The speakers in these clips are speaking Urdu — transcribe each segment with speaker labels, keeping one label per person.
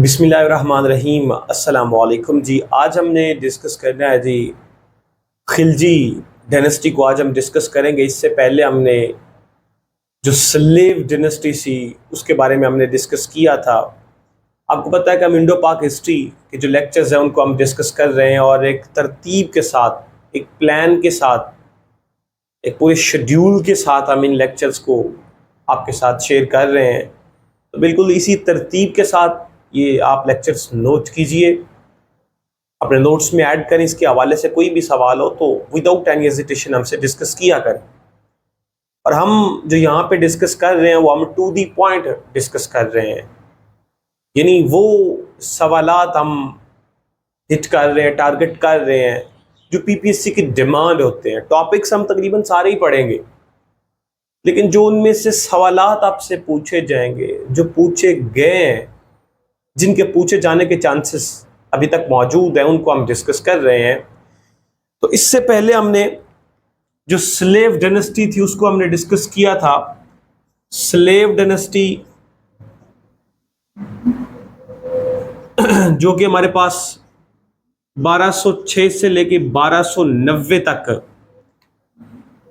Speaker 1: بسم اللہ الرحمن الرحیم۔ السلام علیکم جی۔ آج ہم نے ڈسکس کرنا ہے جی خلجی ڈائنسٹی کو آج ہم ڈسکس کریں گے۔ اس سے پہلے ہم نے جو سلیو ڈائنسٹی سی اس کے بارے میں ہم نے ڈسکس کیا تھا۔ آپ کو پتہ ہے کہ ہم انڈو پاک ہسٹری کے جو لیکچرز ہیں ان کو ہم ڈسکس کر رہے ہیں، اور ایک ترتیب کے ساتھ، ایک پلان کے ساتھ، ایک پورے شیڈیول کے ساتھ ہم ان لیکچرز کو آپ کے ساتھ شیئر کر رہے ہیں۔ تو بالکل اسی ترتیب کے ساتھ یہ آپ لیکچرز نوٹ کیجئے، اپنے نوٹس میں ایڈ کریں۔ اس کے حوالے سے کوئی بھی سوال ہو تو وداؤٹ اینی ہیزیٹیشن ہم سے ڈسکس کیا کریں۔ اور ہم جو یہاں پہ ڈسکس کر رہے ہیں وہ ہم ٹو دی پوائنٹ ڈسکس کر رہے ہیں، یعنی وہ سوالات ہم ہٹ کر رہے ہیں، ٹارگٹ کر رہے ہیں جو پی پی ایس سی کی ڈیمانڈ ہوتے ہیں۔ ٹاپکس ہم تقریباً سارے ہی پڑھیں گے، لیکن جو ان میں سے سوالات آپ سے پوچھے جائیں گے، جو پوچھے گئے ہیں، جن کے پوچھے جانے کے چانسز ابھی تک موجود ہیں، ان کو ہم ڈسکس کر رہے ہیں۔ تو اس سے پہلے ہم نے جو سلیو ڈائنسٹی تھی اس کو ہم نے ڈسکس کیا تھا۔ سلیو ڈائنسٹی جو کہ ہمارے پاس 1206 سے لے کے 1290 تک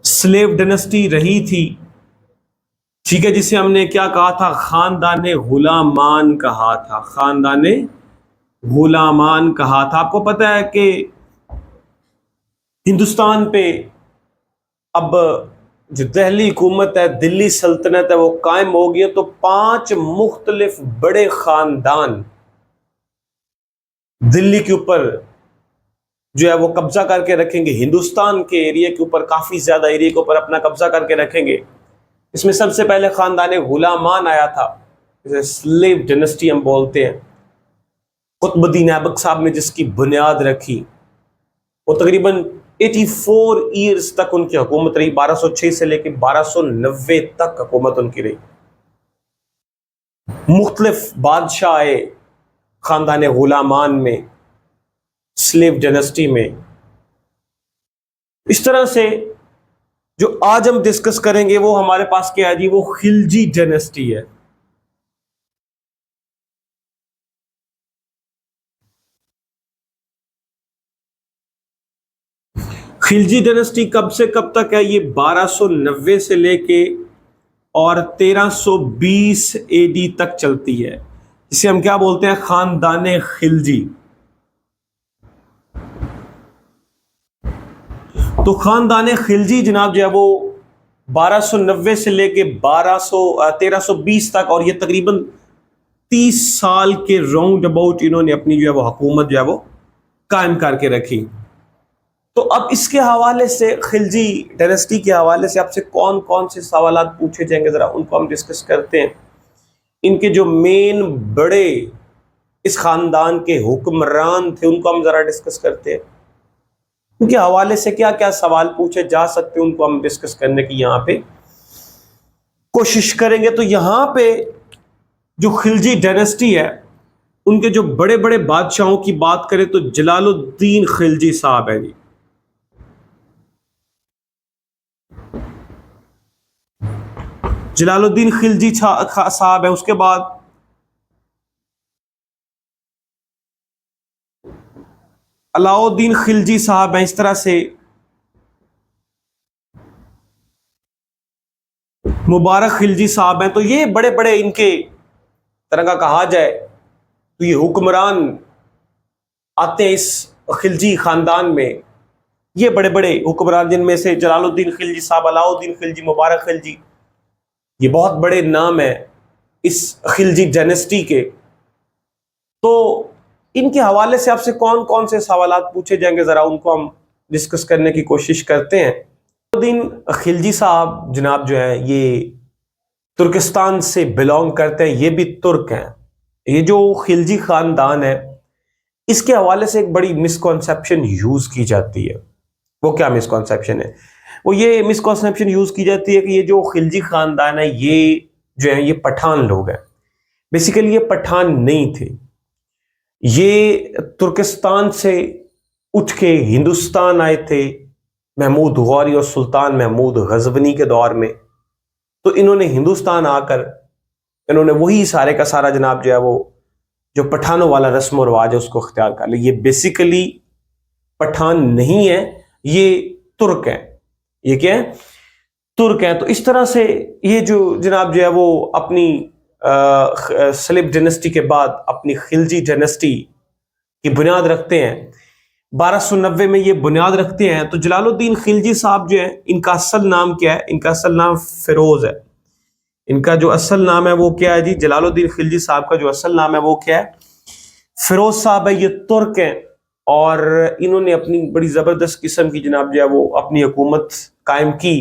Speaker 1: سلیو ڈائنسٹی رہی تھی، ٹھیک ہے، جسے ہم نے کیا کہا تھا؟ خاندان غلامان کہا تھا، خاندان غلامان کہا تھا۔ آپ کو پتہ ہے کہ ہندوستان پہ اب جو دہلی حکومت ہے، دلی سلطنت ہے، وہ قائم ہو گئی ہے، تو 5 مختلف بڑے خاندان دلی کے اوپر جو ہے وہ قبضہ کر کے رکھیں گے، ہندوستان کے ایریا کے اوپر، کافی زیادہ ایریا کے اوپر اپنا قبضہ کر کے رکھیں گے۔ اس میں سب سے پہلے خاندان غلامان آیا تھا، جسے سلیو ڈائنسٹی ہم بولتے ہیں۔ قطب الدین ایبک صاحب نے جس کی بنیاد رکھی، وہ تقریباً 84 ایئرز تک ان کی حکومت رہی، 1206 سے لے کے 1290 تک حکومت ان کی رہی۔ مختلف بادشاہ آئے خاندان غلامان میں، سلیو ڈائنسٹی میں۔ اس طرح سے جو آج ہم ڈسکس کریں گے وہ ہمارے پاس کیا ہے جی؟ وہ خلجی ڈائنسٹی ہے۔ خلجی ڈائنسٹی کب سے کب تک ہے؟ یہ 1290 سے لے کے اور 1320 اے ڈی تک چلتی ہے، جسے ہم کیا بولتے ہیں؟ خاندان خلجی۔ تو خاندان خلجی جناب جو ہے وہ 1290 سے لے کے 1320 تک، اور یہ تقریباً 30 سال کے راؤنڈ اباؤٹ انہوں نے اپنی جو ہے وہ حکومت جو ہے وہ قائم کر کے رکھی۔ تو اب اس کے حوالے سے، خلجی ڈائنسٹی کے حوالے سے آپ سے کون کون سے سوالات پوچھے جائیں گے، ذرا ان کو ہم ڈسکس کرتے ہیں۔ ان کے جو مین بڑے اس خاندان کے حکمران تھے ان کو ہم ذرا ڈسکس کرتے ہیں۔ ان کے حوالے سے کیا کیا سوال پوچھے جا سکتے ہیں ان کو ہم ڈسکس کرنے کی یہاں پہ کوشش کریں گے۔ تو یہاں پہ جو خلجی ڈائنسٹی ہے، ان کے جو بڑے بڑے بادشاہوں کی بات کریں تو جلال الدین خلجی صاحب ہیں جی۔ جلال الدین خلجی صاحب ہے۔ اس کے بعد علاء الدین خلجی صاحب ہیں۔ اس طرح سے مبارک خلجی صاحب ہیں۔ تو یہ بڑے بڑے، ان کے طرح کا کہا جائے تو یہ حکمران آتے ہیں اس خلجی خاندان میں۔ یہ بڑے بڑے حکمران، جن میں سے جلال الدین خلجی صاحب، علاء الدین خلجی، مبارک خلجی، یہ بہت بڑے نام ہیں اس خلجی ڈائنسٹی کے۔ تو ان کے حوالے سے آپ سے کون کون سے سوالات پوچھے جائیں گے، ذرا ان کو ہم ڈسکس کرنے کی کوشش کرتے ہیں۔ الدین خلجی صاحب جناب جو ہیں یہ ترکستان سے بلونگ کرتے ہیں، یہ بھی ترک ہیں۔ یہ جو خلجی خاندان ہے، اس کے حوالے سے ایک بڑی مسکنسیپشن یوز کی جاتی ہے۔ وہ کیا مسکنسیپشن ہے؟ وہ یہ مسکنسیپشن یوز کی جاتی ہے کہ یہ جو خلجی خاندان ہے، یہ جو ہے یہ پٹھان لوگ ہیں۔ بیسیکلی یہ پٹھان نہیں تھے، یہ ترکستان سے اٹھ کے ہندوستان آئے تھے محمود غوری اور سلطان محمود غزنوی کے دور میں۔ تو انہوں نے ہندوستان آ کر انہوں نے وہی سارے کا سارا جناب جو ہے وہ جو پٹھانوں والا رسم و رواج ہے اس کو اختیار کر لے. یہ بیسیکلی پٹھان نہیں ہے، یہ ترک ہے. یہ کیا ہے؟ ترک ہیں. تو اس طرح سے یہ جو جناب جو ہے وہ اپنی سلیب ڈائنسٹی کے بعد اپنی خلجی ڈائنسٹی کی بنیاد رکھتے ہیں. 1290 میں یہ بنیاد رکھتے ہیں. تو جلال الدین خلجی صاحب جو ہیں، ان کا اصل نام کیا ہے؟ ان کا اصل نام فیروز ہے. ان کا جو اصل نام ہے وہ کیا ہے جی؟ جلال الدین خلجی صاحب کا جو اصل نام ہے وہ کیا ہے؟ فیروز صاحب ہے. یہ ترک ہیں اور انہوں نے اپنی بڑی زبردست قسم کی جناب جو ہے وہ اپنی حکومت قائم کی.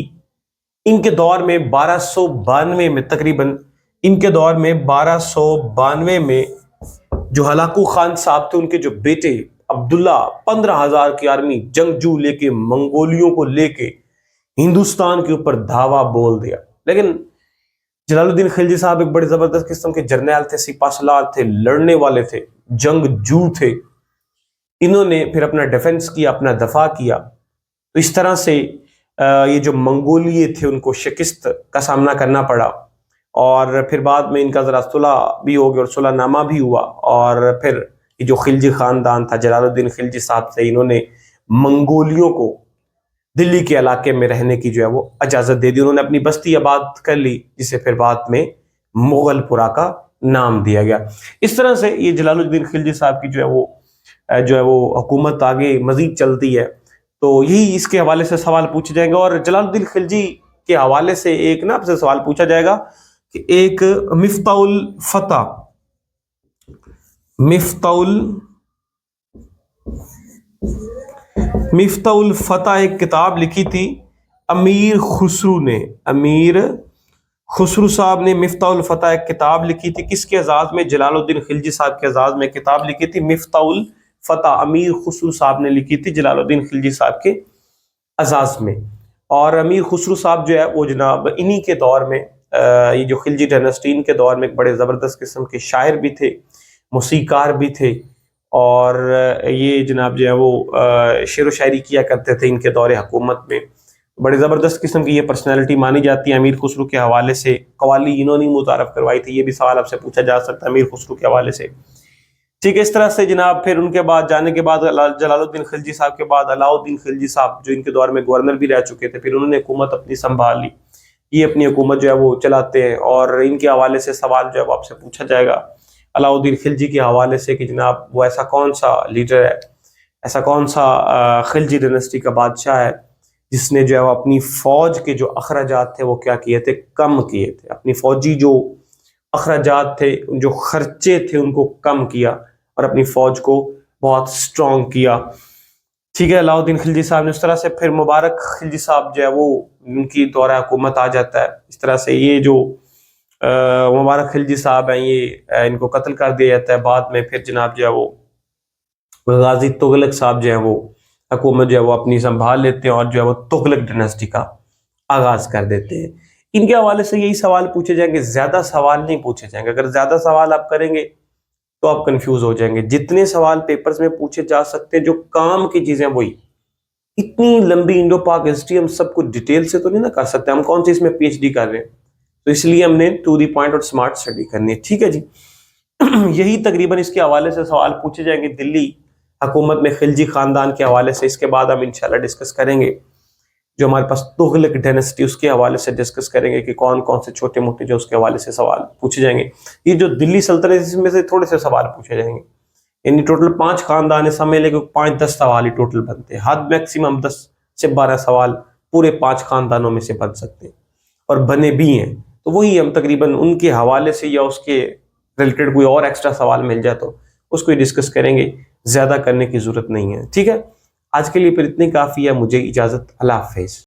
Speaker 1: ان کے دور میں 1292 میں تقریباً ان کے دور میں 1292 میں جو ہلاکو خان صاحب تھے، ان کے جو بیٹے عبداللہ 15,000 کی آرمی جنگجو لے کے منگولیوں کو لے کے ہندوستان کے اوپر دھاوا بول دیا. لیکن جلال الدین خلجی صاحب ایک بڑے زبردست قسم کے جرنیل تھے، سپاہ سالار تھے، لڑنے والے تھے، جنگجو تھے. انہوں نے پھر اپنا ڈیفنس کیا، اپنا دفاع کیا. تو اس طرح سے یہ جو منگولیے تھے ان کو شکست کا سامنا کرنا پڑا. اور پھر بعد میں ان کا ذرا صلح بھی ہو گیا اور صلح نامہ بھی ہوا. اور پھر یہ جو خلجی خاندان تھا جلال الدین خلجی صاحب سے، انہوں نے منگولیوں کو دلی کے علاقے میں رہنے کی جو ہے وہ اجازت دے دی. انہوں نے اپنی بستی آباد کر لی، جسے پھر بعد میں مغل پورہ کا نام دیا گیا. اس طرح سے یہ جلال الدین خلجی صاحب کی جو ہے وہ حکومت آگے مزید چلتی ہے. تو یہی اس کے حوالے سے سوال پوچھے جائیں گے. اور جلال الدین خلجی کے حوالے سے ایک آپ سے سوال پوچھا جائے گا کہ ایک مفتاح الفتح ایک کتاب لکھی تھی امیر خسرو نے. امیر خسرو صاحب نے مفتاح الفتح ایک کتاب لکھی تھی. کس کے اعزاز میں؟ جلال الدین خلجی صاحب کے اعزاز میں کتاب لکھی تھی. مفتاح الفتح امیر خسرو صاحب نے لکھی تھی جلال الدین خلجی صاحب کے اعزاز میں. اور امیر خسرو صاحب جو ہے وہ جناب انہی کے دور میں، یہ جو خلجی ڈائنسٹی، ان کے دور میں ایک بڑے زبردست قسم کے شاعر بھی تھے، موسیقار بھی تھے. اور یہ جناب جو ہے وہ شعر و شاعری کیا کرتے تھے ان کے دور حکومت میں. بڑے زبردست قسم کی یہ پرسنالٹی مانی جاتی ہے. امیر خسرو کے حوالے سے قوالی انہوں نے متعارف کروائی تھی. یہ بھی سوال آپ سے پوچھا جا سکتا ہے امیر خسرو کے حوالے سے. ٹھیک ہے. اس طرح سے جناب پھر ان کے بعد جانے کے بعد جلال الدین خلجی صاحب کے بعد علاؤ الدین خلجی صاحب جو ان کے دور میں گورنر بھی رہ چکے تھے، پھر انہوں نے حکومت اپنی سنبھال لی. یہ اپنی حکومت جو ہے وہ چلاتے ہیں. اور ان کے حوالے سے سوال جو ہے وہ آپ سے پوچھا جائے گا علاؤ الدین خلجی کے حوالے سے کہ جناب وہ ایسا کون سا لیڈر ہے، ایسا کون سا خلجی ڈائنسٹی کا بادشاہ ہے جس نے جو ہے وہ اپنی فوج کے جو اخراجات تھے وہ کیا کیے تھے؟ کم کیے تھے. اپنی فوجی جو اخراجات تھے، جو خرچے تھے، ان کو کم کیا اور اپنی فوج کو بہت سٹرونگ کیا. ٹھیک ہے. علاؤ الدین خلجی صاحب نے اس طرح سے پھر مبارک خلجی صاحب جو ہے وہ ان کی دورہ حکومت آ جاتا ہے. اس طرح سے یہ جو مبارک خلجی صاحب ہیں، یہ ان کو قتل کر دیا جاتا ہے. بعد میں پھر جناب جو ہے وہ غازی تغلق صاحب جو ہے وہ حکومت جو ہے وہ اپنی سنبھال لیتے ہیں اور جو ہے وہ تغلق ڈائنسٹی کا آغاز کر دیتے ہیں. ان کے حوالے سے یہی سوال پوچھے جائیں گے، زیادہ سوال نہیں پوچھے جائیں گے. اگر زیادہ سوال آپ کریں گے تو آپ کنفیوز ہو جائیں گے. جتنے سوال پیپرز میں پوچھے جا سکتے ہیں جو کام کی چیزیں وہی. اتنی لمبی انڈو پاک ہسٹری ہم سب کچھ ڈیٹیل سے تو نہیں نہ کر سکتے. ہم کون سی اس میں پی ایچ ڈی کر رہے ہیں، تو اس لیے ہم نے ٹو دی پوائنٹ اور سمارٹ اسٹڈی کرنی ہے. ٹھیک ہے جی. یہی تقریباً اس کے حوالے سے سوال پوچھے جائیں گے دلی حکومت میں خلجی خاندان کے حوالے سے. اس کے بعد ہم انشاءاللہ ڈسکس کریں گے جو ہمارے پاس تغلق ڈائنسٹی، اس کے حوالے سے ڈسکس کریں گے کہ کون کون سے چھوٹے موٹے جو اس کے حوالے سے سوال پوچھے جائیں گے. یہ جو دلی سلطنت اس میں سے تھوڑے سے سوال پوچھے جائیں گے. یعنی ٹوٹل 5 خاندان ہے، سمجھ لے کہ 5-10 سوال ہی ٹوٹل بنتے ہیں. حد میکسیمم 10 سے 12 سوال پورے 5 خاندانوں میں سے بن سکتے ہیں اور بنے بھی ہیں. تو وہی ہم تقریباً ان کے حوالے سے یا اس کے ریلیٹڈ کوئی اور ایکسٹرا سوال مل جائے تو اس کو ڈسکس کریں گے. زیادہ کرنے کی ضرورت نہیں ہے. ٹھیک ہے. آج کے لیے پھر اتنی کافی ہے. مجھے اجازت. اللہ حافظ.